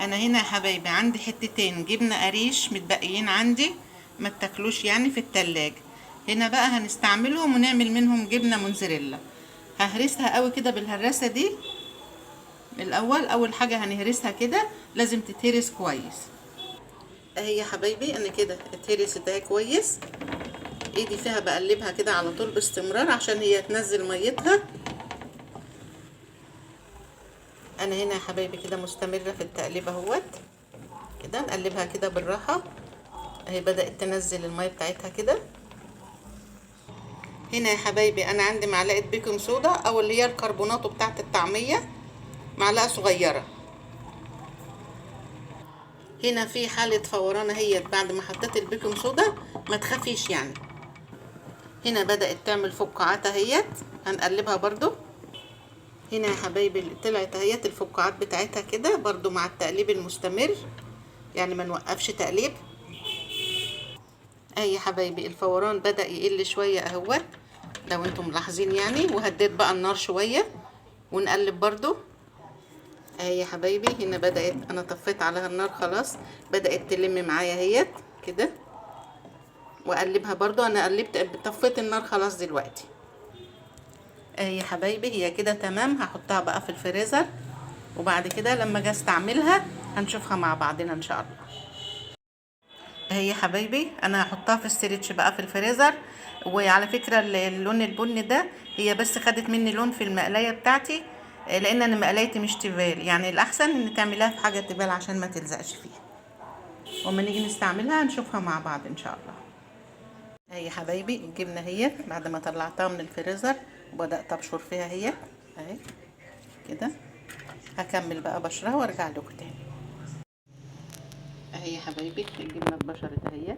انا هنا يا حبايبي عندي حتتين جبنه قريش متبقيين عندي، ما تاكلوش يعني في التلاجة. هنا بقى هنستعملهم ونعمل منهم جبنه موتزاريلا. ههرسها قوي كده بالهراسه دي. الاول اول حاجه هنهرسها كده، لازم تتهرس كويس. اهي يا حبايبي انا كده اتهرست اهي كويس. ايدي فيها بقلبها كده على طول باستمرار عشان هي تنزل ميتها. انا هنا يا حبايبي كده مستمره في التقليب اهوت، كده نقلبها كده بالراحه اهي، بدات تنزل الميه بتاعتها كده. هنا يا حبايبي انا عندي معلقه بيكنج صودا او اللي هي الكربوناتو بتاعت الطعميه، معلقه صغيره. هنا في حاله فوران اهيت بعد ما حطيت البيكنج صودا، ما تخافيش يعني. هنا بدات تعمل فقاعات اهيت، هنقلبها برضو. هنا يا حبايبي اللي طلعت اهيت الفقاعات بتاعتها كده برضو مع التقليب المستمر، يعني ما نوقفش تقليب. اهي يا حبايبي الفوران بدأ يقل شوية اهوت لو انتم ملاحظين يعني، وهديت بقى النار شوية ونقلب برضو. اهي يا حبايبي هنا بدأت، انا طفيت عليها النار خلاص، بدأت تلم معايا اهيت كده، واقلبها برضو. انا قلبت طفيت النار خلاص دلوقتي. اهي يا حبايبي هي كده تمام، هحطها بقى في الفريزر، وبعد كده لما اجي استعملها هنشوفها مع بعضنا ان شاء الله. اهي يا حبايبي انا هحطها في الستريتش بقى في الفريزر. وعلى فكره اللون البني ده هي بس خدت مني لون في المقلايه بتاعتي، لان انا مقلايتي مش تيفال، يعني الاحسن ان تعملها في حاجه تيفال عشان ما تلزقش فيها. وما نيجي نستعملها هنشوفها مع بعض ان شاء الله. اهي يا حبايبي الجبنه اهي بعد ما طلعتها من الفريزر وبدات ابشر فيها اهي اهي كده. هكمل بقى بشرها وارجع لكم تاني. اهي يا حبايبي الجبنه اتبشرت اهي،